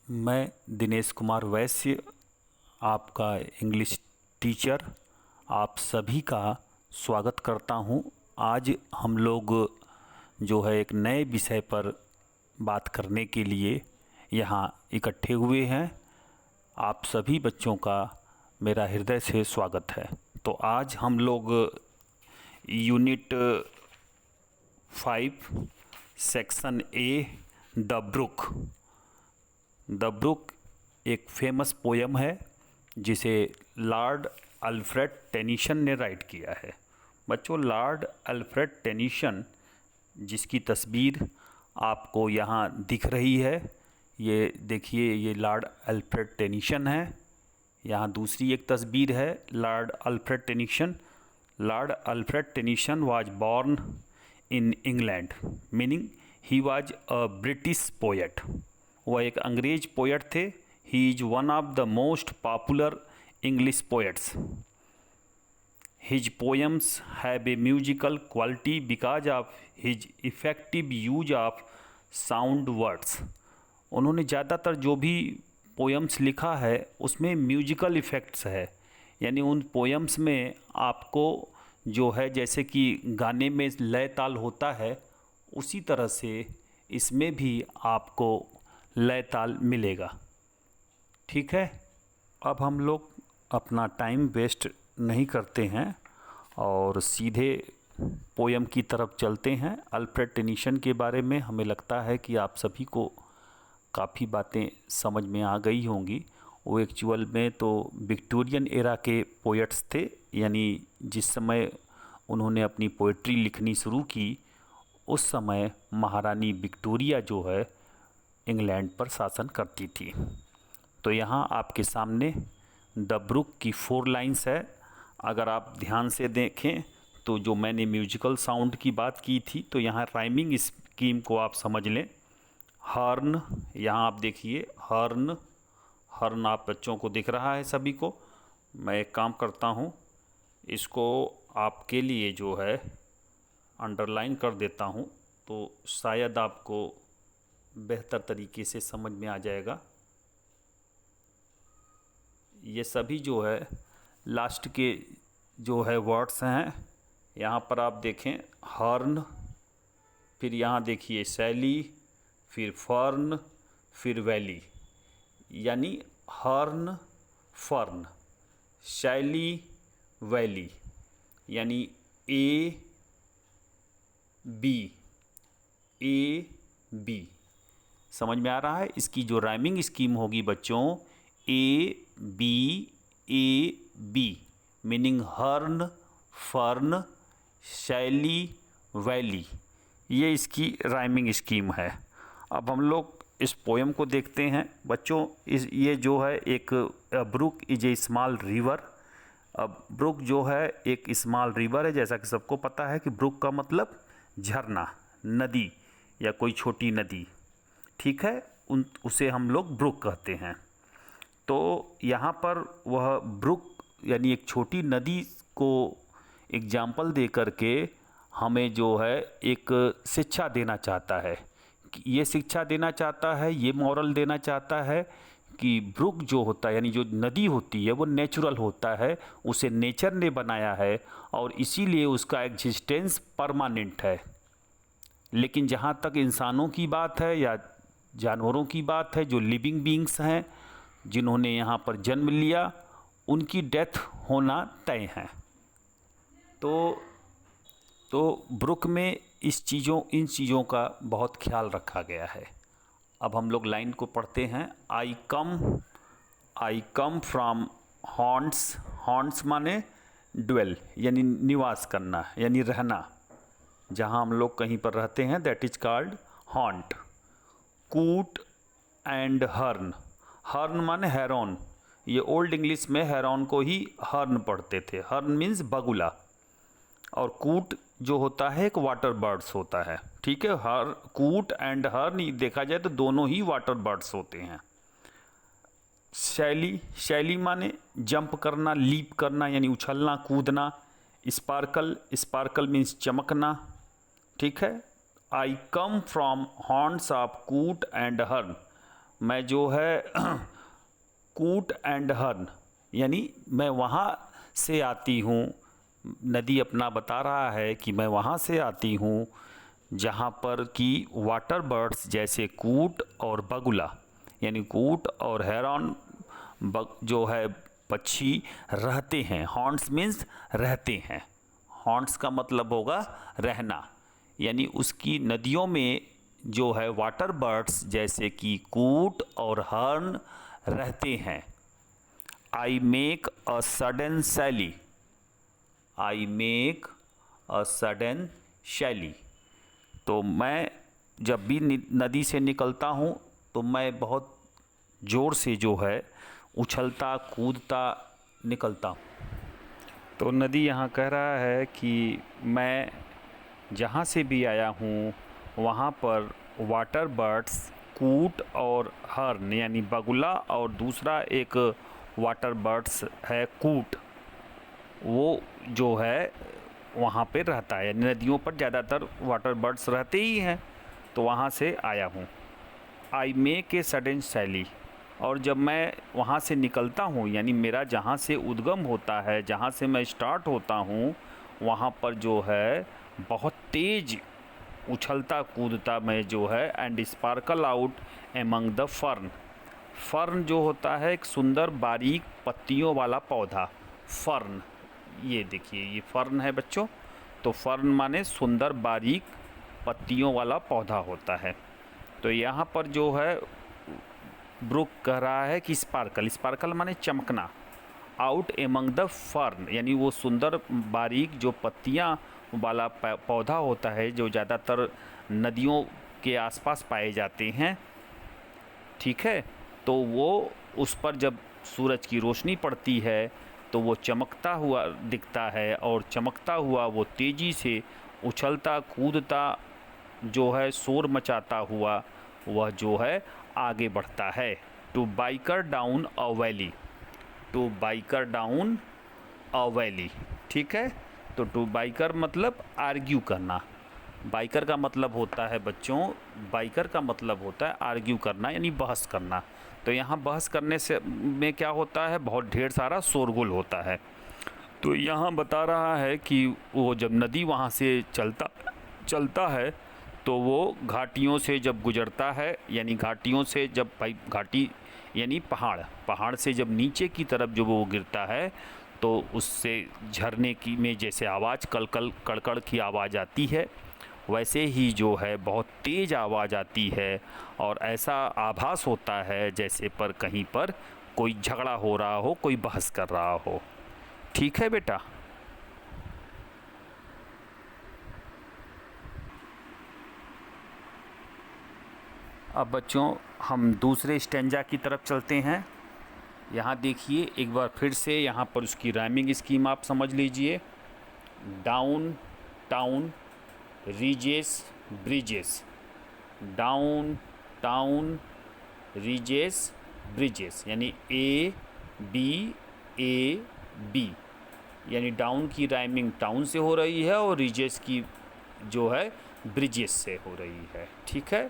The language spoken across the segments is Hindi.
मैं दिनेश कुमार वैश्य, आपका इंग्लिश टीचर, आप सभी का स्वागत करता हूं। आज हम लोग जो है एक नए विषय पर बात करने के लिए यहाँ इकट्ठे हुए हैं। आप सभी बच्चों का मेरा हृदय से स्वागत है। तो आज हम लोग unit 5 section A the brook एक फेमस पोयम है जिसे लॉर्ड अल्फ्रेड टेनिसन ने राइट किया है। बच्चों, लॉर्ड अल्फ्रेड टेनिसन, जिसकी तस्वीर आपको यहाँ दिख रही है, ये देखिए, ये लॉर्ड अल्फ्रेड टेनिसन है। यहाँ दूसरी एक तस्वीर है Lord Alfred Tennyson. Lord Alfred Tennyson was born in England, meaning he was a British poet. वह एक अंग्रेज पोएट थे। He is one of the most popular English poets. His poems have a musical quality because of his effective use of sound words. उन्होंने ज़्यादातर जो भी पोएम्स लिखा है उसमें म्यूजिकल इफ़ेक्ट्स है, यानी उन पोएम्स में आपको जो है जैसे कि गाने में लय ताल होता है, उसी तरह से इसमें भी आपको लय ताल मिलेगा। ठीक है, अब हम लोग अपना टाइम वेस्ट नहीं करते हैं और सीधे पोयम की तरफ चलते हैं। अल्फ्रेड टेनिसन के बारे में हमें लगता है कि आप सभी को काफ़ी बातें समझ में आ गई होंगी। वो एक्चुअल में तो विक्टोरियन एरा के पोएट्स थे, यानी जिस समय उन्होंने अपनी पोइट्री लिखनी शुरू की उस समय महारानी विक्टोरिया जो है इंग्लैंड पर शासन करती थी। तो यहाँ आपके सामने द ब्रुक की 4 लाइन्स है। अगर आप ध्यान से देखें तो जो मैंने म्यूजिकल साउंड की बात की थी, तो यहाँ राइमिंग स्कीम को आप समझ लें। हॉर्न, यहाँ आप देखिए हॉर्न, हॉर्न आप बच्चों को दिख रहा है सभी को। मैं एक काम करता हूँ, इसको आपके लिए जो है अंडरलाइन कर देता हूँ, तो शायद आपको बेहतर तरीके से समझ में आ जाएगा। ये सभी जो है लास्ट के जो है वर्ड्स हैं। यहाँ पर आप देखें हॉर्न, फिर यहाँ देखिए शैली, फिर फर्न, फिर वैली, यानी हॉर्न, फर्न, शैली, वैली, यानी ए बी। समझ में आ रहा है? इसकी जो राइमिंग स्कीम होगी बच्चों, ए बी, मीनिंग हर्न, फर्न, शैली, वैली, ये इसकी राइमिंग स्कीम है। अब हम लोग इस पोयम को देखते हैं बच्चों। ये जो है एक brook is a small river. अब ब्रुक जो है एक स्मॉल रिवर है, जैसा कि सबको पता है कि ब्रुक का मतलब झरना, नदी या कोई छोटी नदी। ठीक है, उसे हम लोग ब्रुक कहते हैं। तो यहाँ पर वह ब्रुक यानी एक छोटी नदी को एग्जाम्पल दे करके हमें जो है एक शिक्षा देना चाहता है। ये शिक्षा देना चाहता है, ये मॉरल देना चाहता है कि ब्रुक जो होता है यानी जो नदी होती है वो नेचुरल होता है, उसे नेचर ने बनाया है और इसीलिए उसका एग्जिस्टेंस परमानेंट है। लेकिन जहाँ तक इंसानों की बात है या जानवरों की बात है, जो लिविंग बीइंग्स हैं जिन्होंने यहाँ पर जन्म लिया, उनकी डेथ होना तय है। तो ब्रुक में इन चीज़ों का बहुत ख्याल रखा गया है। अब हम लोग लाइन को पढ़ते हैं। आई कम फ्रॉम हॉन्ट्स। हॉन्ट्स माने ड्वेल, यानी निवास करना, यानी रहना। जहाँ हम लोग कहीं पर रहते हैं, दैट इज कॉल्ड हॉन्ट। कूट एंड हर्न। हर्न माने हेरॉन। ये ओल्ड इंग्लिश में हेरॉन को ही हर्न पढ़ते थे। हर्न मीन्स बगुला, और कूट जो होता है एक वाटर बर्ड्स होता है। ठीक है, कूट एंड हर्न देखा जाए तो दोनों ही वाटर बर्ड्स होते हैं। शैली माने जंप करना, लीप करना, यानी उछलना, कूदना। स्पार्कल मीन्स चमकना। ठीक है, आई कम फ्रॉम हॉर्न्स ऑफ कूट एंड हर्न। मैं जो है कूट एंड हर्न, यानी मैं वहाँ से आती हूँ। नदी अपना बता रहा है कि मैं वहाँ से आती हूँ जहाँ पर कि वाटर बर्ड्स जैसे कूट और बगुला, यानी कूट और हेरॉन जो है पक्षी रहते हैं। हॉन्ट्स मीन्स रहते हैं। हॉन्ट्स का मतलब होगा रहना, यानी उसकी नदियों में जो है वाटर बर्ड्स जैसे कि कूट और हर्न रहते हैं। I make a sudden sally, I make a sudden sally. तो मैं जब भी नदी से निकलता हूँ तो मैं बहुत ज़ोर से जो है उछलता कूदता निकलता हूँ। तो नदी यहाँ कह रहा है कि मैं जहाँ से भी आया हूँ वहाँ पर वाटर बर्ड्स कूट और हर्न यानी बगुला और दूसरा एक वाटर बर्ड्स है कूट, वो जो है वहाँ पे रहता है। नदियों पर ज़्यादातर वाटर बर्ड्स रहते ही हैं, तो वहाँ से आया हूँ। आई मेक ए सडन सैली, और जब मैं वहाँ से निकलता हूँ यानी मेरा जहाँ से उद्गम होता है, जहाँ से मैं स्टार्ट होता हूँ, वहाँ पर जो है बहुत तेज़ उछलता कूदता मैं जो है and sparkle out among the fern. Fern जो होता है एक सुंदर बारीक पत्तियों वाला पौधा, फर्न। ये देखिए ये फर्न है बच्चों। तो फर्न माने सुंदर बारीक पत्तियों वाला पौधा होता है। तो यहाँ पर जो है ब्रुक कह रहा है कि स्पार्कल, स्पार्कल माने चमकना, आउट एमंग द फर्न, यानी वो सुंदर बारीक जो पत्तियाँ वाला पौधा होता है जो ज़्यादातर नदियों के आसपास पाए जाते हैं। ठीक है, तो वो उस पर जब सूरज की रोशनी पड़ती है तो वो चमकता हुआ दिखता है, और चमकता हुआ वो तेज़ी से उछलता कूदता जो है शोर मचाता हुआ वह जो है आगे बढ़ता है। To bicker down a valley, to bicker down a valley. ठीक है, तो टू बाइकर मतलब आर्ग्यू करना। बाइकर का मतलब होता है बच्चों, बाइकर का मतलब होता है आर्ग्यू करना यानी बहस करना। तो यहाँ बहस करने से में क्या होता है, बहुत ढेर सारा शोरगुल होता है। तो यहाँ बता रहा है कि वो जब नदी वहाँ से चलता है तो वो घाटियों से जब गुजरता है, यानी घाटियों से जब भाई घाटी यानी पहाड़ से जब नीचे की तरफ जब वो गिरता है तो उससे झरने की में जैसे आवाज़ कलकल कड़कड़ की आवाज़ आती है, वैसे ही जो है बहुत तेज़ आवाज़ आती है और ऐसा आभास होता है जैसे पर कहीं पर कोई झगड़ा हो रहा हो, कोई बहस कर रहा हो। ठीक है बेटा। अब बच्चों हम दूसरे स्टेंजा की तरफ चलते हैं। यहाँ देखिए एक बार फिर से यहाँ पर उसकी राइमिंग स्कीम आप समझ लीजिए। Down town ridges bridges, down town ridges bridges, यानी ए बी, यानी डाउन की राइमिंग टाउन से हो रही है और रीजेस की जो है ब्रिजेस से हो रही है। ठीक है,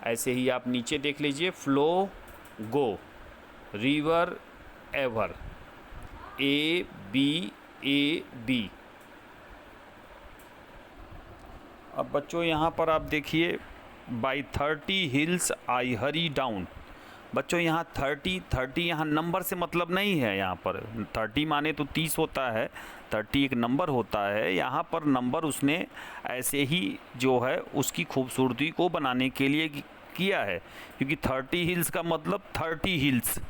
ऐसे ही आप नीचे देख लीजिए। Flow go river ever, A B. अब बच्चों यहाँ पर आप देखिए by 30 hills I hurry down. बच्चों यहाँ 30 यहाँ नंबर से मतलब नहीं है। यहाँ पर 30 माने तो 30 होता है, 30 एक नंबर होता है। यहाँ पर नंबर उसने ऐसे ही जो है उसकी खूबसूरती को बनाने के लिए किया है, क्योंकि 30 हिल्स का मतलब 30 हिल्स,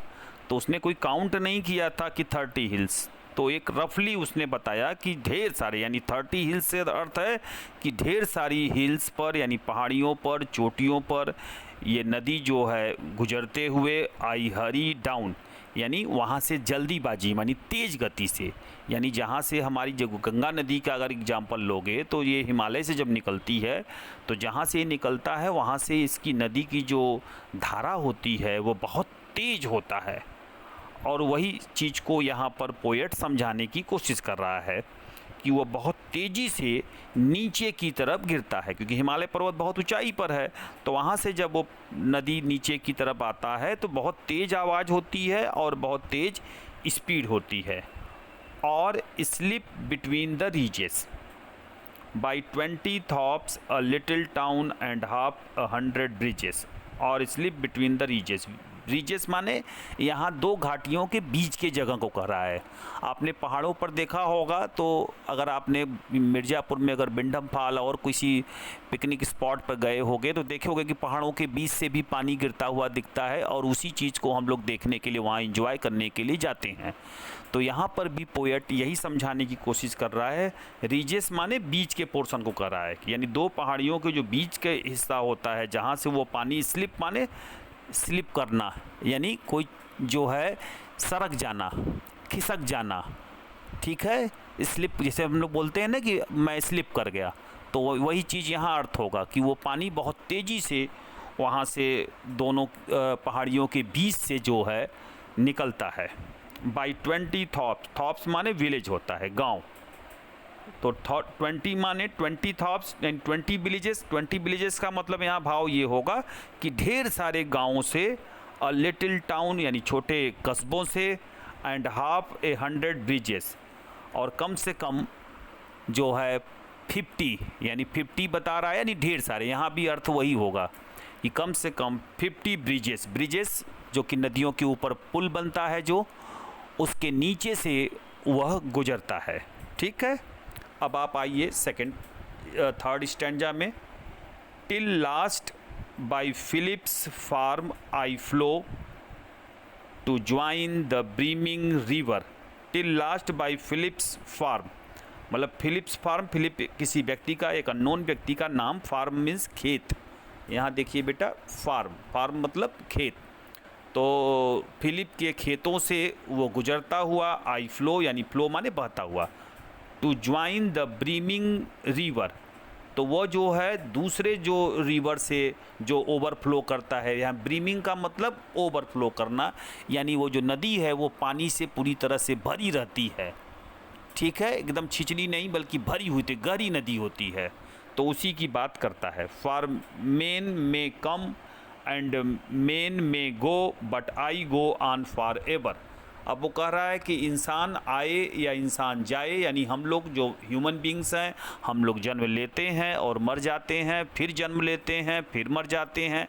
तो उसने कोई काउंट नहीं किया था कि 30 हिल्स, तो एक रफली उसने बताया कि ढेर सारे, यानी 30 हिल्स से अर्थ है कि ढेर सारी हिल्स पर यानी पहाड़ियों पर चोटियों पर ये नदी जो है गुजरते हुए आई हरी डाउन, यानी वहाँ से जल्दीबाजी मानी तेज़ गति से, यानी जहाँ से हमारी जब गंगा नदी का अगर एग्जाम्पल लोगे तो ये हिमालय से जब निकलती है तो जहाँ से निकलता है वहाँ से इसकी नदी की जो धारा होती है वो बहुत तेज़ होता है। और वही चीज़ को यहाँ पर पोएट समझाने की कोशिश कर रहा है कि वो बहुत तेज़ी से नीचे की तरफ गिरता है, क्योंकि हिमालय पर्वत बहुत ऊंचाई पर है। तो वहाँ से जब वो नदी नीचे की तरफ आता है तो बहुत तेज़ आवाज़ होती है और बहुत तेज़ स्पीड होती है। और slip between the ridges by 20 thorps a little town and half 100 bridges. और slip between the ridges, ridges माने यहाँ दो घाटियों के बीच के जगह को कह रहा है। आपने पहाड़ों पर देखा होगा, तो अगर आपने मिर्ज़ापुर में अगर बिंडम फॉल और किसी पिकनिक स्पॉट पर गए होंगे तो देखे होंगे कि पहाड़ों के बीच से भी पानी गिरता हुआ दिखता है, और उसी चीज़ को हम लोग देखने के लिए वहाँ एंजॉय करने के लिए जाते हैं। तो यहाँ पर भी पोएट यही समझाने की कोशिश कर रहा है, रीजेस माने बीच के पोर्शन को कर रहा है, यानी दो पहाड़ियों के जो बीच का हिस्सा होता है जहाँ से वो पानी, स्लिप माने स्लिप करना, यानी कोई जो है सरक जाना, खिसक जाना, ठीक है। स्लिप जैसे हम लोग बोलते हैं ना कि मैं स्लिप कर गया, तो वही चीज़ यहाँ अर्थ होगा कि वो पानी बहुत तेज़ी से वहाँ से दोनों पहाड़ियों के बीच से जो है निकलता है। बाई 20 थॉप्स, थॉप्स माने विलेज होता है, गांव। तो 20 माने 20 थॉप्स एंड 20 विलेजेस। 20 विलेजेस का मतलब यहाँ भाव ये होगा कि ढेर सारे गांवों से, अ लिटिल टाउन यानी छोटे कस्बों से, एंड हाफ 100 ब्रिजेस, और कम से कम जो है 50, यानी 50 बता रहा है, यानी ढेर सारे, यहाँ भी अर्थ वही होगा कि कम से कम 50 ब्रिजेस। ब्रिजेस जो कि नदियों के ऊपर पुल बनता है, जो उसके नीचे से वह गुजरता है, ठीक है। अब आप आइए थर्ड स्टैंजा में। Till last by Philip's farm I flow to join the brimming river. Till last by Philip's farm मतलब फिलिप्स फार्म, फिलिप किसी व्यक्ति का, एक अननोन व्यक्ति का नाम, फार्म मीन्स खेत। यहाँ देखिए बेटा, फार्म, फार्म मतलब खेत। तो फिलिप के खेतों से वो गुजरता हुआ, आई फ्लो यानी फ्लो माने बहता हुआ, to join the brimming river, तो वो जो है दूसरे जो रिवर से जो ओवरफ्लो करता है। यहाँ ब्रीमिंग का मतलब ओवरफ्लो करना, यानी वो जो नदी है वो पानी से पूरी तरह से भरी रहती है, ठीक है, एकदम छिछली नहीं बल्कि भरी हुई थी, गहरी नदी होती है, तो उसी की बात करता है। फॉर मेन में कम एंड मेन में गो but I go on for ever. अब वो कह रहा है कि इंसान आए या इंसान जाए, यानी हम लोग जो ह्यूमन बींग्स हैं, हम लोग जन्म लेते हैं और मर जाते हैं, फिर जन्म लेते हैं, फिर मर जाते हैं,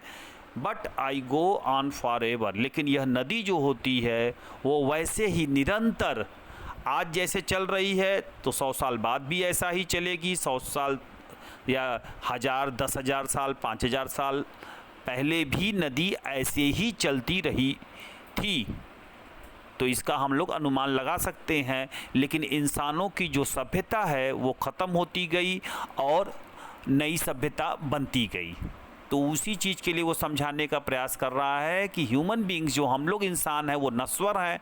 but I go on for ever. लेकिन यह नदी जो होती है वो वैसे ही निरंतर, आज जैसे चल रही है तो 100 साल बाद भी ऐसा ही चलेगी। 100 साल या 1000, 10,000 साल, 5,000 साल पहले भी नदी ऐसे ही चलती रही थी। तो इसका हम लोग अनुमान लगा सकते हैं। लेकिन इंसानों की जो सभ्यता है वो ख़त्म होती गई और नई सभ्यता बनती गई। तो उसी चीज़ के लिए वो समझाने का प्रयास कर रहा है कि ह्यूमन बींग्स, जो हम लोग इंसान हैं, वो नश्वर हैं,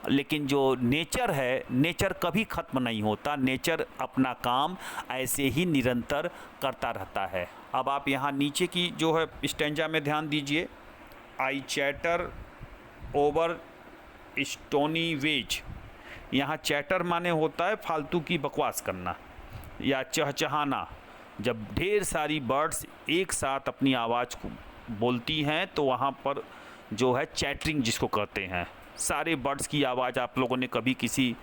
लेकिन जो नेचर है, नेचर कभी ख़त्म नहीं होता। नेचर अपना काम ऐसे ही निरंतर करता रहता है। अब आप यहाँ नीचे की जो है स्टेंजा में ध्यान दीजिए। आई चैटर ओवर स्टोनी वेज। यहाँ चैटर माने होता है फालतू की बकवास करना या चहचहाना। जब ढेर सारी बर्ड्स एक साथ अपनी आवाज़ को बोलती हैं तो वहाँ पर जो है चैटरिंग जिसको कहते हैं, सारे बर्ड्स की आवाज़ आप लोगों ने कभी किसी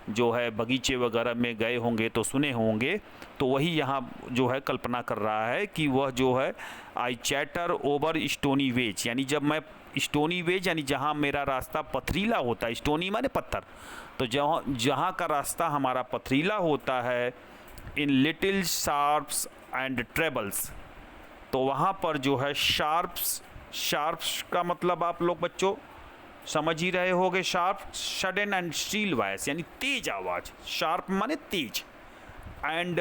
जो है बगीचे वगैरह में गए होंगे तो सुने होंगे। तो वही यहाँ जो है कल्पना कर रहा है कि वह जो है I chatter over stony veg, यानी जब मैं स्टोनी वेज यानी जहाँ मेरा रास्ता पथरीला होता है, स्टोनी माने पत्थर, तो जहाँ का रास्ता हमारा पथरीला होता है, इन लिटिल शार्प्स एंड ट्रेबल्स, तो वहाँ पर जो है शार्प्स का मतलब आप लोग बच्चों समझ ही रहे होगे। Sharp, sudden and steel voice यानी तेज आवाज़, शार्प माने तेज, एंड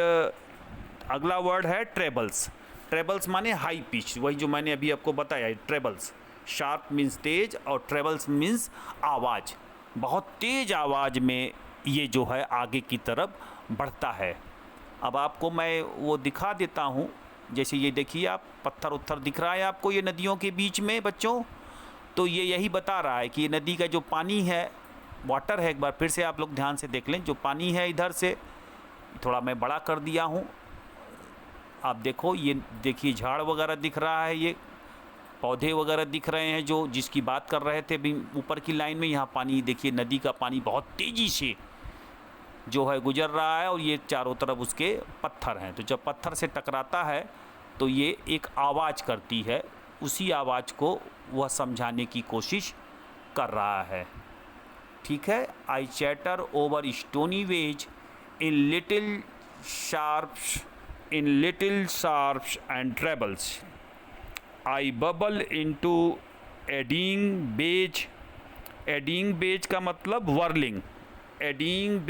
अगला वर्ड है ट्रेबल्स। ट्रेबल्स माने हाई पिच, वही जो मैंने अभी आपको बताया है, ट्रेबल्स। शार्प मीन्स तेज और ट्रेबल्स मीन्स आवाज़, बहुत तेज आवाज़ में ये जो है आगे की तरफ बढ़ता है। अब आपको मैं वो दिखा देता हूँ, जैसे ये देखिए आप, पत्थर उत्थर दिख रहा है आपको ये नदियों के बीच में बच्चों, तो ये यही बता रहा है कि ये नदी का जो पानी है, वाटर है, एक बार फिर से आप लोग ध्यान से देख लें, जो पानी है इधर से थोड़ा मैं बड़ा कर दिया हूँ। आप देखो, ये देखिए झाड़ वगैरह दिख रहा है, ये पौधे वगैरह दिख रहे हैं जो जिसकी बात कर रहे थे अभी ऊपर की लाइन में। यहाँ पानी देखिए, नदी का पानी बहुत तेज़ी से जो है गुजर रहा है और ये चारों तरफ उसके पत्थर हैं। तो जब पत्थर से टकराता है तो ये एक आवाज़ करती है, उसी आवाज़ को वह समझाने की कोशिश कर रहा है। ठीक है। I chatter over stony ways in little sharps and trebles. I bubble into eddying bays. Eddying bays का मतलब वर्लिंग। एडिंग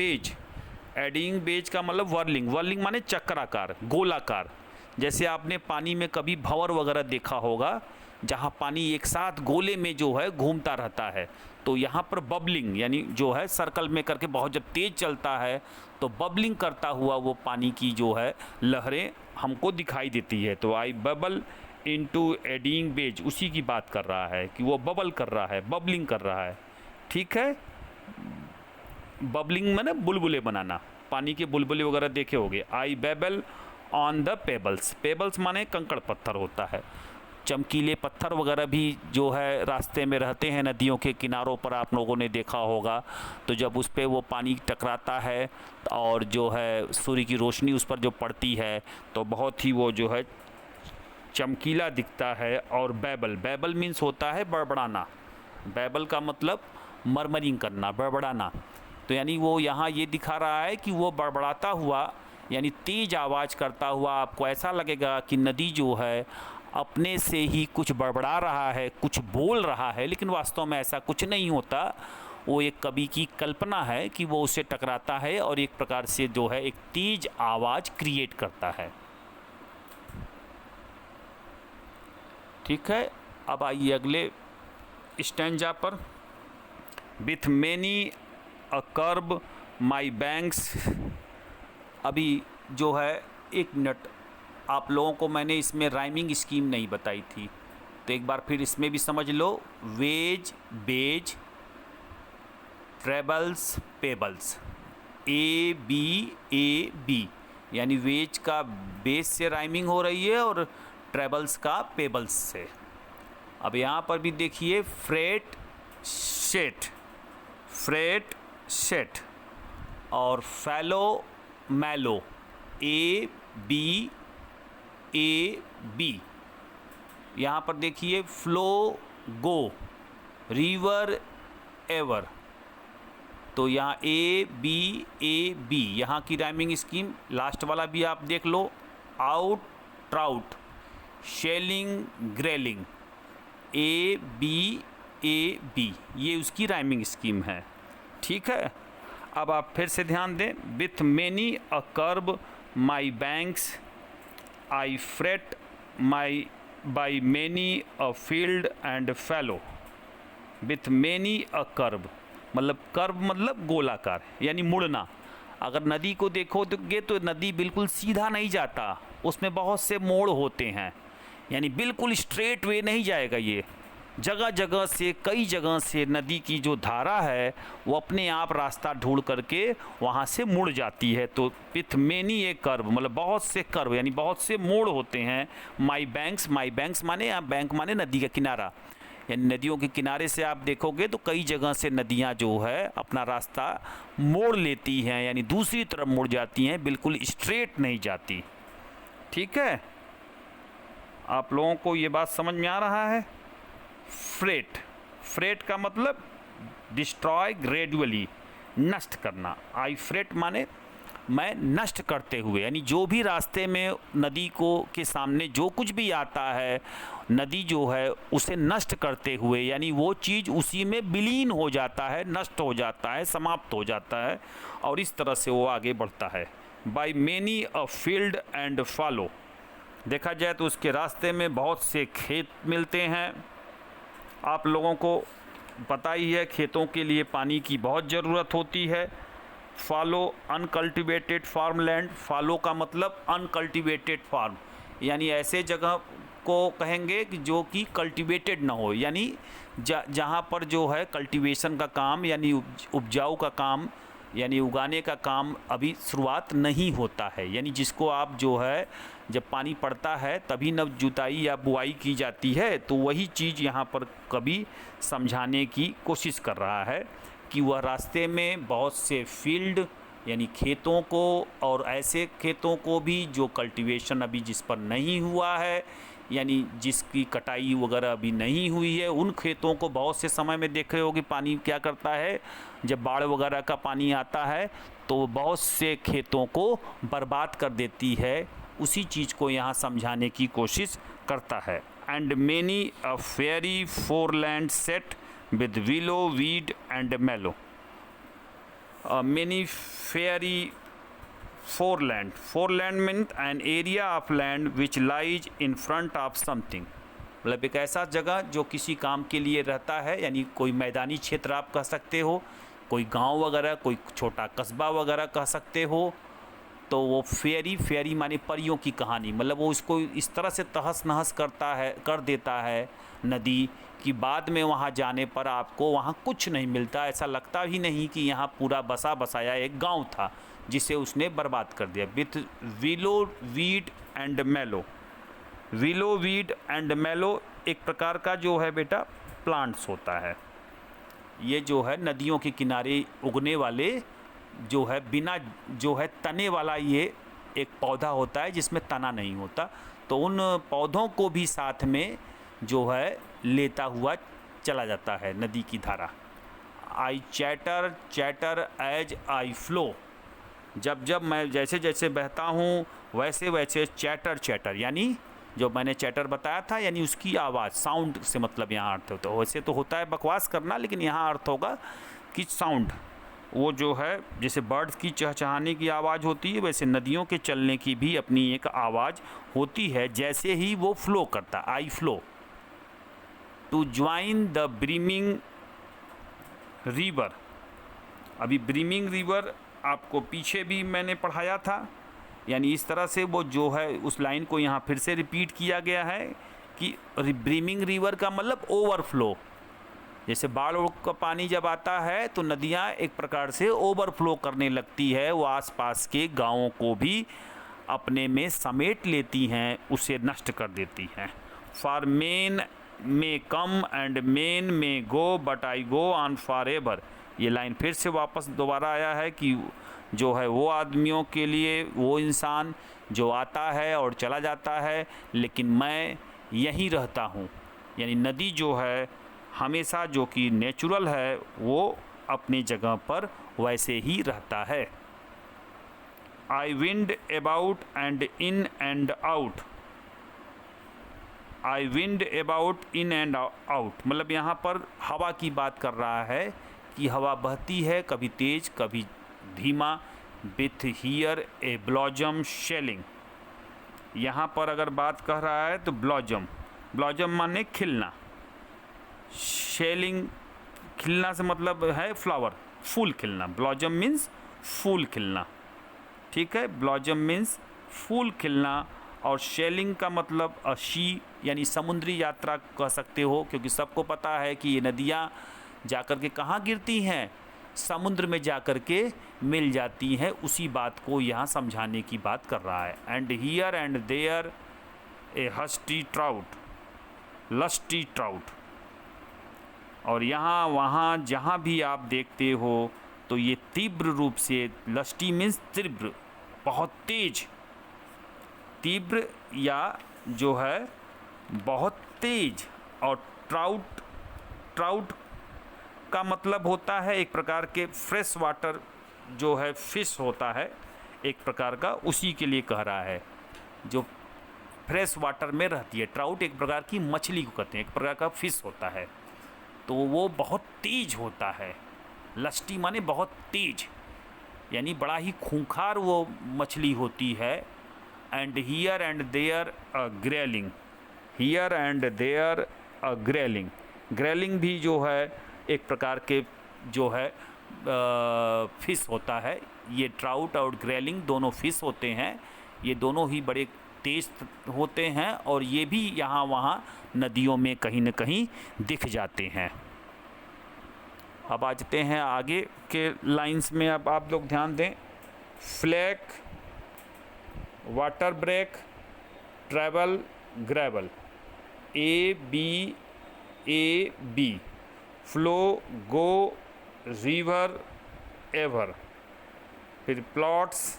बेज का मतलब वर्लिंग। वर्लिंग माने चक्राकार, गोलाकार। जैसे आपने पानी में कभी भंवर वगैरह देखा होगा, जहाँ पानी एक साथ गोले में जो है घूमता रहता है। तो यहाँ पर बबलिंग यानी जो है सर्कल में करके बहुत जब तेज़ चलता है तो बबलिंग करता हुआ वो पानी की जो है लहरें हमको दिखाई देती है। तो आई बबल इनटू एडिंग बेज, उसी की बात कर रहा है कि वो बबल कर रहा है, बबलिंग कर रहा है। ठीक है। बबलिंग में ना बुलबुले बनाना, पानी के बुलबुले वगैरह देखे होंगे। I babble on the pebbles. Pebbles माने कंकड़ पत्थर होता है। चमकीले पत्थर वगैरह भी जो है रास्ते में रहते हैं, नदियों के किनारों पर आप लोगों ने देखा होगा। तो जब उस पर वो पानी टकराता है और जो है सूर्य की रोशनी उस पर जो पड़ती है तो बहुत ही वो जो है चमकीला दिखता है। और बैबल मीन्स होता है बड़बड़ाना। बैबल का मतलब मरमरिंग करना, बड़बड़ाना। तो यानी वो यहाँ ये दिखा रहा है कि वो बड़बड़ाता हुआ यानी तेज़ आवाज़ करता हुआ आपको ऐसा लगेगा कि नदी जो है अपने से ही कुछ बड़बड़ा रहा है, कुछ बोल रहा है, लेकिन वास्तव में ऐसा कुछ नहीं होता। वो एक कवि की कल्पना है कि वो उससे टकराता है और एक प्रकार से जो है एक तेज आवाज़ क्रिएट करता है। ठीक है। अब आइए अगले स्टैंजा पर। With many a curve my banks. अभी जो है 1 मिनट, आप लोगों को मैंने इसमें राइमिंग स्कीम नहीं बताई थी, तो एक बार फिर इसमें भी समझ लो। Ways, bays, trebles, pebbles. A B यानी वेज का बेस से राइमिंग हो रही है और ट्रेबल्स का पेबल्स से। अब यहाँ पर भी देखिए फ्रेट सेट और फैलो मैलो। ए बी यहाँ पर देखिए फ्लो गो, रिवर एवर। तो यहाँ ए बी यहाँ की राइमिंग स्कीम। लास्ट वाला भी आप देख लो। आउट ट्राउट, शेलिंग ग्रेलिंग। ए बी ये उसकी राइमिंग स्कीम है। ठीक है। अब आप फिर से ध्यान दें। With many a curve my banks, I fret my by many a field and fallow. With many a curve मतलब गोलाकार यानी मुड़ना। अगर नदी को देखोगे तो नदी बिल्कुल सीधा नहीं जाता, उसमें बहुत से मोड़ होते हैं, यानी बिल्कुल स्ट्रेट वे नहीं जाएगा। ये जगह जगह से, कई जगह से नदी की जो धारा है वो अपने आप रास्ता ढूंढ करके वहाँ से मुड़ जाती है। तो विथ मैनी ए कर्व मतलब बहुत से कर्व यानी बहुत से मोड़ होते हैं। माई बैंक्स माने, यहाँ बैंक माने नदी का किनारा, यानी नदियों के किनारे से आप देखोगे तो कई जगह से नदियाँ जो है अपना रास्ता मोड़ लेती हैं, यानी दूसरी तरफ मुड़ जाती हैं, बिल्कुल स्ट्रेट नहीं जाती। ठीक है। आप लोगों को ये बात समझ में आ रहा है। फ्रेट का मतलब डिस्ट्रॉय ग्रेजुअली, नष्ट करना। आई फ्रेट माने मैं नष्ट करते हुए, यानी जो भी रास्ते में नदी को के सामने जो कुछ भी आता है, नदी जो है उसे नष्ट करते हुए, यानी वो चीज़ उसी में विलीन हो जाता है, नष्ट हो जाता है, समाप्त हो जाता है और इस तरह से वो आगे बढ़ता है। By many a field and follow. देखा जाए तो उसके रास्ते में बहुत से खेत मिलते हैं। आप लोगों को पता ही है खेतों के लिए पानी की बहुत ज़रूरत होती है। Fallow uncultivated farm land. Fallow का मतलब अनकल्टिवेटेड फार्म, यानी ऐसे जगह को कहेंगे कि जो कि कल्टिवेटेड ना हो, यानी जहाँ पर जो है कल्टीवेशन का काम यानी उपजाऊ का काम यानी उगाने का काम अभी शुरुआत नहीं होता है। यानी जिसको आप जो है जब पानी पड़ता है तभी न जुताई या बुआई की जाती है, तो वही चीज़ यहाँ पर कवि समझाने की कोशिश कर रहा है कि वह रास्ते में बहुत से फील्ड यानी खेतों को और ऐसे खेतों को भी जो कल्टीवेशन अभी जिस पर नहीं हुआ है, यानी जिसकी कटाई वगैरह अभी नहीं हुई है, उन खेतों को बहुत से समय में देख रहे हो कि पानी क्या करता है, जब बाढ़ वगैरह का पानी आता है तो बहुत से खेतों को बर्बाद कर देती है। उसी चीज़ को यहाँ समझाने की कोशिश करता है। And many a fairy foreland set with willow weed and mallow. Many fairy foreland means an area of land which lies in front of something। मतलब एक ऐसा जगह जो किसी काम के लिए रहता है, यानी कोई मैदानी क्षेत्र आप कह सकते हो, कोई गांव वगैरह, कोई छोटा कस्बा वगैरह कह सकते हो। तो वो फेयरी माने परियों की कहानी, मतलब वो इसको इस तरह से तहस नहस कर देता है नदी कि बाद में वहाँ जाने पर आपको वहाँ कुछ नहीं मिलता, ऐसा लगता ही नहीं कि यहाँ पूरा बसा बसाया एक गांव था जिसे उसने बर्बाद कर दिया। विथ विलो वीड एंड मेलो। विलो वीड एंड मेलो एक प्रकार का जो है बेटा प्लांट्स होता है। ये जो है नदियों के किनारे उगने वाले जो है बिना जो है तने वाला ये एक पौधा होता है जिसमें तना नहीं होता। तो उन पौधों को भी साथ में जो है लेता हुआ चला जाता है नदी की धारा। आई चैटर एज आई फ्लो। जब जब मैं जैसे जैसे बहता हूँ वैसे वैसे चैटर यानी जो मैंने चैटर बताया था, यानी उसकी आवाज़, साउंड से मतलब यहाँ अर्थ होता है। वैसे तो होता है बकवास करना, लेकिन यहाँ अर्थ होगा कि साउंड, वो जो है जैसे बर्ड्स की चहचहाने की आवाज़ होती है, वैसे नदियों के चलने की भी अपनी एक आवाज़ होती है। जैसे ही वो फ्लो करता, I flow to join the brimming river. अभी ब्रीमिंग रिवर आपको पीछे भी मैंने पढ़ाया था, यानी इस तरह से वो जो है उस लाइन को यहाँ फिर से रिपीट किया गया है कि ब्रीमिंग रिवर का मतलब ओवरफ्लो। जैसे बाढ़ का पानी जब आता है तो नदियाँ एक प्रकार से ओवरफ्लो करने लगती है, वो आसपास के गांवों को भी अपने में समेट लेती हैं, उसे नष्ट कर देती हैं। For main may come and main may go but I go on for ever. ये लाइन फिर से वापस दोबारा आया है कि जो है वो आदमियों के लिए, वो इंसान जो आता है और चला जाता है, लेकिन मैं यहीं रहता हूँ। यानी नदी जो है हमेशा, जो कि नेचुरल है, वो अपनी जगह पर वैसे ही रहता है। I wind about and in and out. I wind about in and out मतलब यहाँ पर हवा की बात कर रहा है कि हवा बहती है, कभी तेज कभी धीमा। With here A blossom shelling. यहाँ पर अगर बात कह रहा है तो ब्लॉजम माने खिलना, शेलिंग खिलना से मतलब है फ्लावर, फूल खिलना। ब्लॉजम मीन्स फूल खिलना, ठीक है। ब्लॉजम मीन्स फूल खिलना, और शेलिंग का मतलब शी यानी समुद्री यात्रा कह सकते हो, क्योंकि सबको पता है कि ये नदियाँ जाकर के कहाँ गिरती हैं, समुद्र में जाकर के मिल जाती हैं। उसी बात को यहाँ समझाने की बात कर रहा है। And here and there a lusty trout. और यहाँ वहाँ जहाँ भी आप देखते हो तो ये तीव्र रूप से, लस्टी मीन्स तीव्र, बहुत तेज, तीव्र या जो है बहुत तेज। और ट्राउट का मतलब होता है एक प्रकार के फ्रेश वाटर जो है फिश होता है एक प्रकार का, उसी के लिए कह रहा है जो फ्रेश वाटर में रहती है। ट्राउट एक प्रकार की मछली को कहते हैं, एक प्रकार का फिश होता है, तो वो बहुत तेज होता है। लस्टी माने बहुत तेज, यानी बड़ा ही खूंखार वो मछली होती है। And here and there a grayling. Here and there a grayling. Grayling भी जो है एक प्रकार के जो है फिश होता है। ये ट्राउट और ग्रेलिंग दोनों फिश होते हैं, ये दोनों ही बड़े तेज होते हैं, और ये भी यहाँ वहाँ नदियों में कहीं न कहीं दिख जाते हैं। अब आ जाते हैं आगे के लाइंस में। अब आप लोग ध्यान दें, flake, water break, travel, gravel, A B, flow, go, river, ever, फिर प्लॉट्स,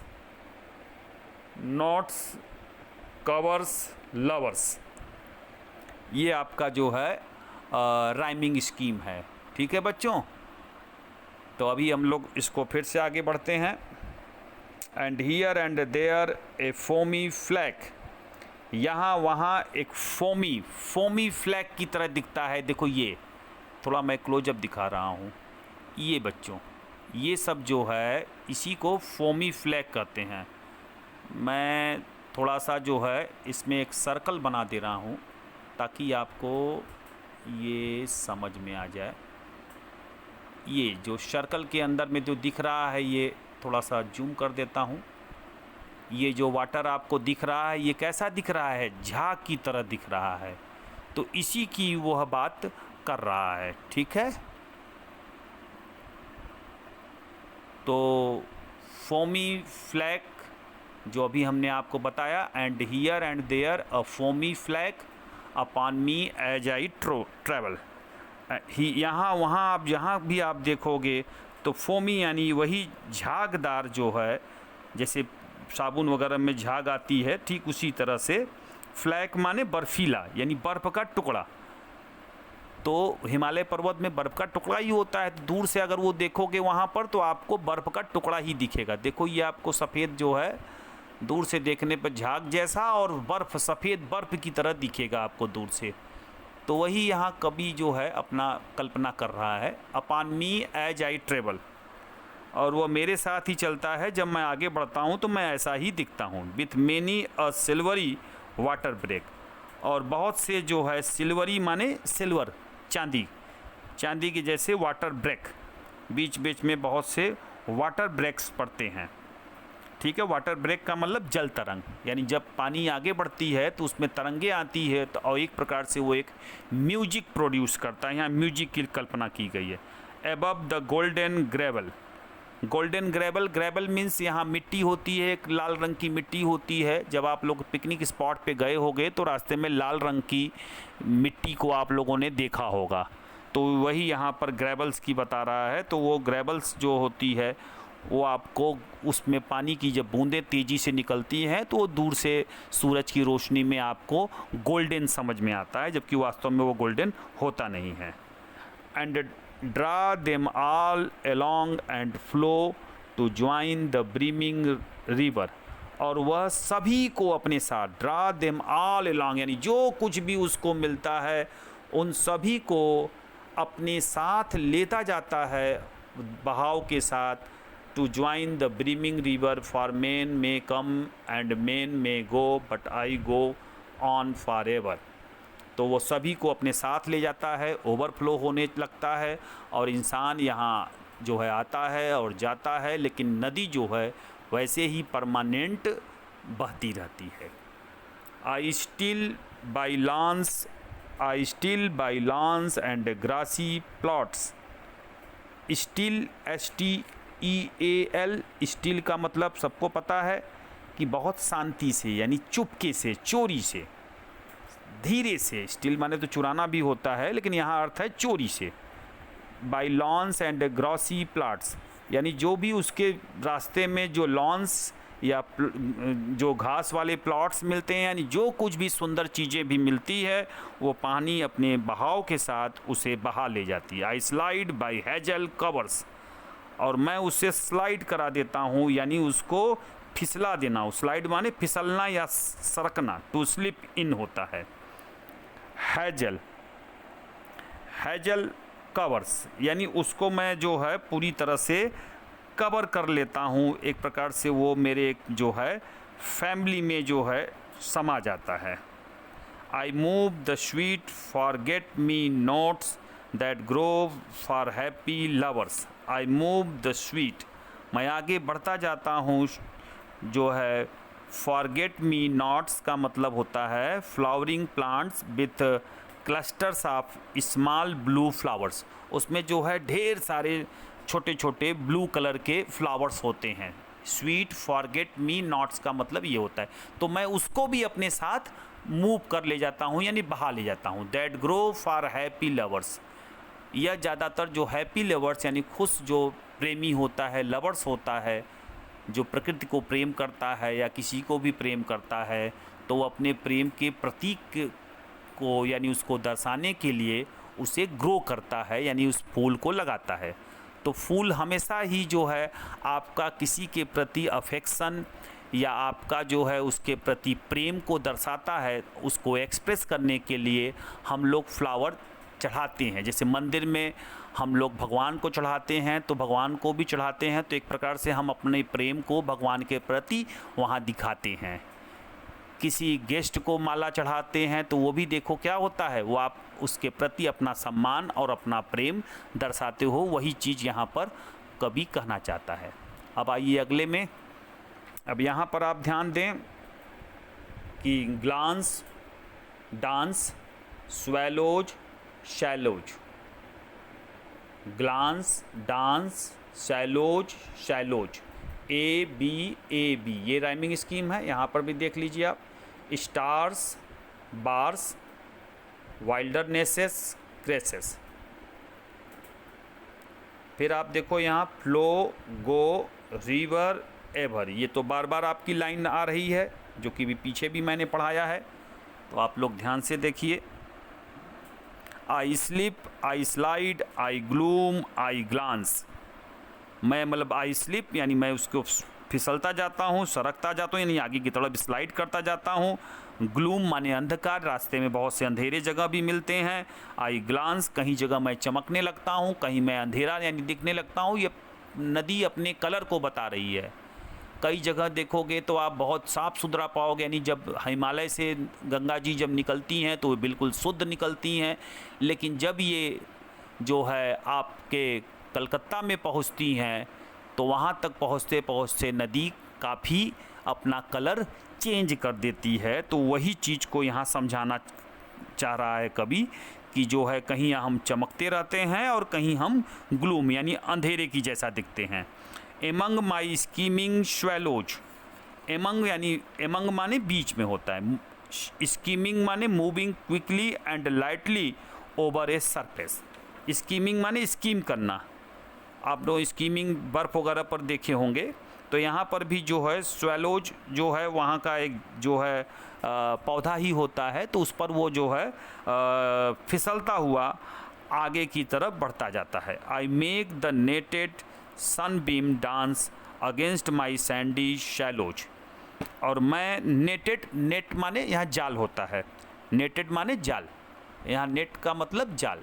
नोट्स, कवर्स, लवर्स। ये आपका जो है राइमिंग स्कीम है। ठीक है बच्चों, तो अभी हम लोग इसको फिर से आगे बढ़ते हैं। And here and there a foamy flake, यहाँ वहाँ एक फोमी फ्लैग की तरह दिखता है। देखो ये थोड़ा मैं क्लोजअप दिखा रहा हूँ। ये बच्चों, ये सब जो है इसी को फोमी फ्लैग कहते हैं। मैं थोड़ा सा जो है इसमें एक सर्कल बना दे रहा हूँ ताकि आपको ये समझ में आ जाए। ये जो सर्कल के अंदर में जो दिख रहा है, ये थोड़ा सा जूम कर देता हूँ। ये जो वाटर आपको दिख रहा है, ये कैसा दिख रहा है? झाग की तरह दिख रहा है। तो इसी की वह बात कर रहा है। ठीक है, तो फोमी फ्लैग जो अभी हमने आपको बताया, and here and there a foamy flake upon me as I travel. यहाँ वहाँ आप जहाँ भी आप देखोगे तो फोमी यानी वही झागदार जो है, जैसे साबुन वगैरह में झाग आती है, ठीक उसी तरह से फ्लैग माने बर्फीला, यानी बर्फ़ का टुकड़ा। तो हिमालय पर्वत में बर्फ़ का टुकड़ा ही होता है। तो दूर से अगर वो देखोगे वहाँ पर तो आपको बर्फ़ का टुकड़ा ही दिखेगा। देखो ये आपको सफ़ेद जो है दूर से देखने पर झाग जैसा, और बर्फ़ सफ़ेद बर्फ़ की तरह दिखेगा आपको दूर से। तो वही यहाँ कवि जो है अपना कल्पना कर रहा है, upon me as I travel, और वह मेरे साथ ही चलता है। जब मैं आगे बढ़ता हूँ तो मैं ऐसा ही दिखता हूँ। With many a silvery water break, और बहुत से जो है सिल्वरी माने सिल्वर, चांदी, चांदी के जैसे वाटर ब्रेक, बीच बीच में बहुत से वाटर ब्रेक्स पड़ते हैं। ठीक है, वाटर ब्रेक का मतलब जल तरंग, यानी जब पानी आगे बढ़ती है तो उसमें तरंगे आती है, तो और एक प्रकार से वो एक म्यूजिक प्रोड्यूस करता है। यहाँ म्यूजिक की कल्पना की गई है। Above the golden gravel, golden gravel, gravel means यहाँ मिट्टी होती है, एक लाल रंग की मिट्टी होती है। जब आप लोग पिकनिक स्पॉट पे गए होंगे तो रास्ते में लाल रंग की मिट्टी को आप लोगों ने देखा होगा, तो वही यहाँ पर ग्रेवल्स की बता रहा है। तो वो ग्रेवल्स जो होती है वो आपको उसमें पानी की जब बूंदें तेज़ी से निकलती हैं तो वो दूर से सूरज की रोशनी में आपको गोल्डन समझ में आता है, जबकि वास्तव में वो गोल्डन होता नहीं है। And draw them all along and flow to join the brimming river, और वह सभी को अपने साथ, ड्रा देम ऑल अलोंग यानी जो कुछ भी उसको मिलता है उन सभी को अपने साथ लेता जाता है बहाव के साथ। To join the brimming river, for men may come and men may go but I go on for ever. तो वो सभी को अपने साथ ले जाता है, ओवरफ्लो होने लगता है, और इंसान यहाँ जो है आता है और जाता है, लेकिन नदी जो है वैसे ही परमानेंट बहती रहती है। I steal by lawns and grassy plots. Steal, STEAL, steal का मतलब सबको पता है कि बहुत शांति से, यानी चुपके से, चोरी से, धीरे से। स्टिल माने तो चुराना भी होता है, लेकिन यहाँ अर्थ है चोरी से। By lawns and glossy plots, यानी जो भी उसके रास्ते में जो लॉन्स या जो घास वाले प्लॉट्स मिलते हैं, यानी जो कुछ भी सुंदर चीज़ें भी मिलती है वो पानी अपने बहाव के साथ उसे बहा ले जाती है। आई स्लाइड बाई हेजल कवर्स, और मैं उसे स्लाइड करा देता हूँ, यानी उसको फिसला देना। स्लाइड माने फिसलना या सरकना, टू स्लिप इन होता है। हैजल कवर्स, यानी उसको मैं जो है पूरी तरह से कवर कर लेता हूँ, एक प्रकार से वो मेरे जो है फैमिली में जो है समा जाता है। I move the sweet forget me notes that grow for happy lovers. I move the sweet, मैं आगे बढ़ता जाता हूँ जो है। फॉरगेट मी नॉट्स का मतलब होता है flowering plants with clusters of small blue flowers, उसमें जो है ढेर सारे छोटे छोटे ब्लू कलर के फ्लावर्स होते हैं। स्वीट फॉरगेट मी नॉट्स का मतलब ये होता है। तो मैं उसको भी अपने साथ मूव कर ले जाता हूँ, यानी बहा ले जाता हूँ। That grow for happy lovers, यह ज़्यादातर जो हैप्पी लवर्स यानी खुश जो प्रेमी होता है, लवर्स होता है, जो प्रकृति को प्रेम करता है या किसी को भी प्रेम करता है, तो वो अपने प्रेम के प्रतीक को यानी उसको दर्शाने के लिए उसे ग्रो करता है, यानी उस फूल को लगाता है। तो फूल हमेशा ही जो है आपका किसी के प्रति अफेक्शन या आपका जो है उसके प्रति प्रेम को दर्शाता है। उसको एक्सप्रेस करने के लिए हम लोग फ्लावर चढ़ाते हैं। जैसे मंदिर में हम लोग भगवान को चढ़ाते हैं तो भगवान को भी चढ़ाते हैं, तो एक प्रकार से हम अपने प्रेम को भगवान के प्रति वहाँ दिखाते हैं। किसी गेस्ट को माला चढ़ाते हैं तो वो भी देखो क्या होता है, वो आप उसके प्रति अपना सम्मान और अपना प्रेम दर्शाते हो। वही चीज़ यहाँ पर कवि कहना चाहता है। अब आइए अगले में। अब यहाँ पर आप ध्यान दें कि glance, dance, swallows, shallows, glance, dance, shallows, shallows, A B, ये राइमिंग स्कीम है। यहाँ पर भी देख लीजिए आप। Stars, bars, wildernesses, cresses. फिर आप देखो यहाँ फ्लो, गो, रिवर, एवर, ये तो बार बार आपकी लाइन आ रही है जो कि भी पीछे भी मैंने पढ़ाया है, तो आप लोग ध्यान से देखिए। आई स्लिप, आई स्लाइड, आई ग्लूम, आई ग्लांस। मैं मतलब आई स्लिप यानी मैं उसको फिसलता जाता हूँ, सरकता जाता हूँ, यानी आगे की तरफ स्लाइड करता जाता हूँ। ग्लूम माने अंधकार, रास्ते में बहुत से अंधेरे जगह भी मिलते हैं। आई ग्लांस, कहीं जगह मैं चमकने लगता हूँ, कहीं मैं अंधेरा यानी दिखने लगता हूँ। ये नदी अपने कलर को बता रही है। कई जगह देखोगे तो आप बहुत साफ़ सुथरा पाओगे, यानी जब हिमालय से गंगा जी जब निकलती हैं तो वो बिल्कुल शुद्ध निकलती हैं। लेकिन जब ये जो है आपके कलकत्ता में पहुंचती हैं तो वहां तक पहुंचते पहुंचते नदी काफ़ी अपना कलर चेंज कर देती है। तो वही चीज़ को यहाँ समझाना चाह रहा है कवि कि जो है कहीं हम चमकते रहते हैं और कहीं हम ग्लूम यानी अंधेरे की जैसा दिखते हैं। Among my skimming swallows, among यानी एमंग माने बीच में होता है, स्कीमिंग माने moving quickly and lightly over a surface. Skimming माने स्कीम करना, आप लोग स्कीमिंग बर्फ़ वगैरह पर देखे होंगे। तो यहाँ पर भी जो है स्वैलोज जो है वहाँ का एक जो है पौधा ही होता है, तो उस पर वो जो है फिसलता हुआ आगे की तरफ बढ़ता जाता है। I make the netted sunbeam dance against my sandy shallows. और मैं नेटेड, नेट माने यहाँ जाल होता है, नेटेड माने जाल, यहाँ नेट का मतलब जाल।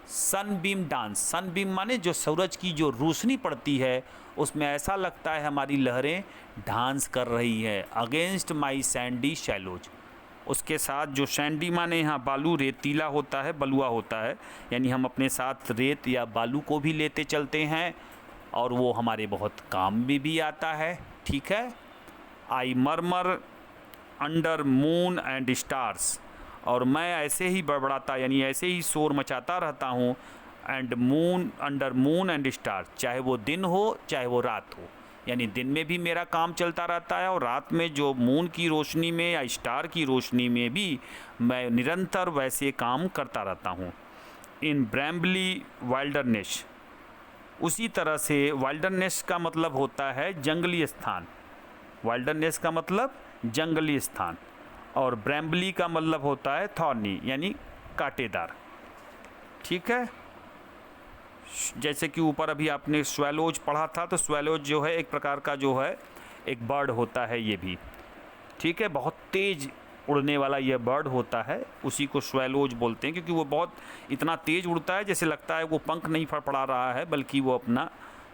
सनबीम डांस, सनबीम माने जो सूरज की जो रोशनी पड़ती है उसमें ऐसा लगता है हमारी लहरें डांस कर रही है। अगेंस्ट माई सैंडी शैलोज, उसके साथ जो सैंडी माने यहाँ बालू, रेतीला होता है, बलुआ होता है, यानी हम अपने साथ रेत या बालू को भी लेते चलते हैं और वो हमारे बहुत काम में भी आता है। ठीक है। आई मरमर अंडर मून एंड स्टार्स, और मैं ऐसे ही बड़बड़ाता यानी ऐसे ही शोर मचाता रहता हूँ। And moon, under moon and star, चाहे वो दिन हो चाहे वो रात हो, यानी दिन में भी मेरा काम चलता रहता है और रात में जो मून की रोशनी में या स्टार की रोशनी में भी मैं निरंतर वैसे काम करता रहता हूँ। इन ब्रैम्बली वाइल्डरनेस, उसी तरह से वाइल्डरनेस का मतलब होता है जंगली स्थान, वाइल्डरनेस का मतलब जंगली स्थान, और ब्रैम्बली का मतलब होता है थॉर्नी यानी कांटेदार। ठीक है। जैसे कि ऊपर अभी आपने स्वैलोज पढ़ा था, तो स्वैलोज जो है एक प्रकार का जो है एक बर्ड होता है ये भी। ठीक है। बहुत तेज़ उड़ने वाला यह बर्ड होता है, उसी को स्वैलोज बोलते हैं, क्योंकि वो बहुत इतना तेज़ उड़ता है जैसे लगता है वो पंख नहीं फड़फड़ा रहा है बल्कि वो अपना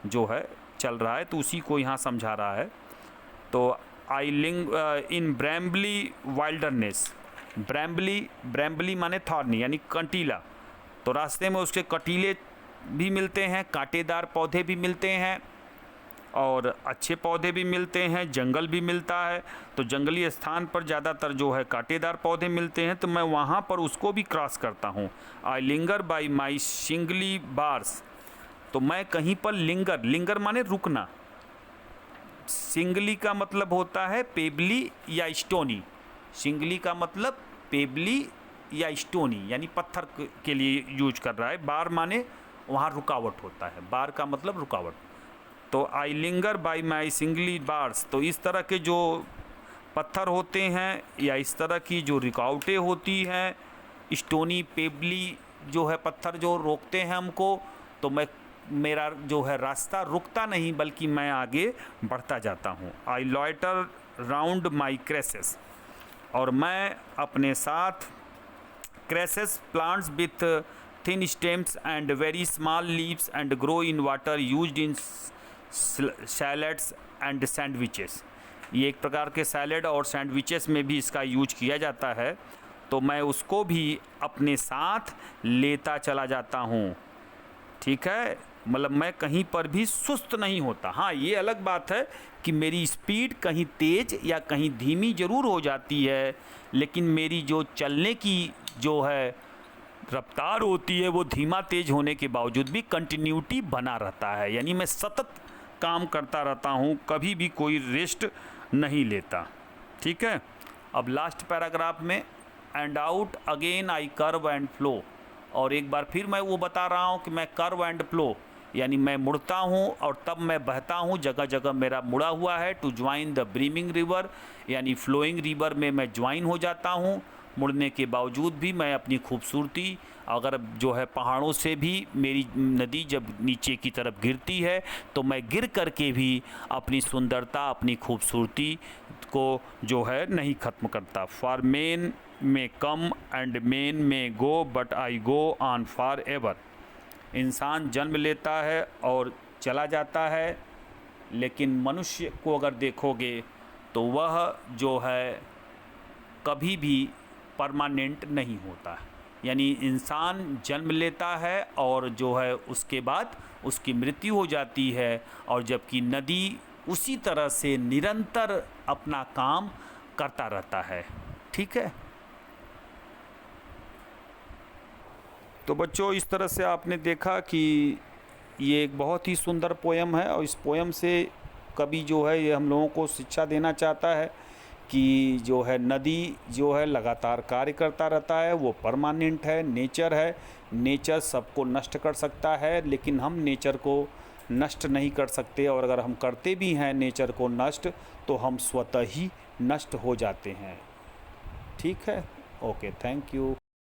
जो है चल रहा है, तो उसी को यहाँ समझा रहा है। तो आई लिंग इन ब्रैम्बली वाइल्डरनेस, ब्रैम्बली, ब्रैम्बली माने थॉर्नी यानी कंटीला, तो रास्ते में उसके कटीले भी मिलते हैं, कांटेदार पौधे भी मिलते हैं, और अच्छे पौधे भी मिलते हैं, जंगल भी मिलता है। तो जंगली स्थान पर ज़्यादातर जो है कांटेदार पौधे मिलते हैं, तो मैं वहाँ पर उसको भी क्रॉस करता हूँ। आई लिंगर बाई माई शिंगली बार्स, तो मैं कहीं पर लिंगर माने रुकना। सिंगली का मतलब होता है पेबली या स्टोनी। सिंगली का मतलब पेबली या स्टोनी यानी पत्थर के लिए यूज कर रहा है। बार माने वहाँ रुकावट होता है, बार का मतलब रुकावट। तो I linger by my shingly bars, तो इस तरह के जो पत्थर होते हैं या इस तरह की जो रुकावटें होती हैं, स्टोनी पेबली जो है पत्थर जो रोकते हैं हमको, तो मेरा जो है रास्ता रुकता नहीं बल्कि मैं आगे बढ़ता जाता हूँ। आई लॉयटर राउंड माई क्रेसेस, और मैं अपने साथ cresses plants with thin stems and very small leaves and grow in water used in salads and sandwiches. ये एक प्रकार के सैलड और सैंडविचेस में भी इसका यूज किया जाता है, तो मैं उसको भी अपने साथ लेता चला जाता हूँ। ठीक है, मतलब मैं कहीं पर भी सुस्त नहीं होता। हाँ, ये अलग बात है कि मेरी स्पीड कहीं तेज़ या कहीं धीमी ज़रूर हो जाती है, लेकिन मेरी जो चलने की जो है रफ्तार होती है वो धीमा तेज होने के बावजूद भी कंटिन्यूटी बना रहता है, यानी मैं सतत काम करता रहता हूँ, कभी भी कोई रेस्ट नहीं लेता। ठीक है, अब लास्ट पैराग्राफ में and out again I curve and flow, और एक बार फिर मैं वो बता रहा हूँ कि मैं कर्व एंड फ्लो यानी मैं मुड़ता हूँ और तब मैं बहता हूँ। जगह जगह मेरा मुड़ा हुआ है। To join the brimming river यानी फ्लोइंग रिवर में मैं ज्वाइन हो जाता हूँ। मुड़ने के बावजूद भी मैं अपनी खूबसूरती, अगर जो है पहाड़ों से भी मेरी नदी जब नीचे की तरफ गिरती है तो मैं गिर करके भी अपनी सुंदरता, अपनी खूबसूरती को जो है नहीं ख़त्म करता। फॉर मेन में कम एंड मेन में गो but I go on for ever. इंसान जन्म लेता है और चला जाता है, लेकिन मनुष्य को अगर देखोगे तो वह जो है कभी भी परमानेंट नहीं होता। यानी इंसान जन्म लेता है और जो है उसके बाद उसकी मृत्यु हो जाती है, और जबकि नदी उसी तरह से निरंतर अपना काम करता रहता है। ठीक है, तो बच्चों इस तरह से आपने देखा कि ये एक बहुत ही सुंदर पोयम है, और इस पोयम से कवि जो है ये हम लोगों को शिक्षा देना चाहता है कि जो है नदी जो है लगातार कार्य करता रहता है, वो परमानेंट है, नेचर है। नेचर सबको नष्ट कर सकता है, लेकिन हम नेचर को नष्ट नहीं कर सकते, और अगर हम करते भी हैं नेचर को नष्ट तो हम स्वतः ही नष्ट हो जाते हैं। ठीक है, ओके, थैंक यू।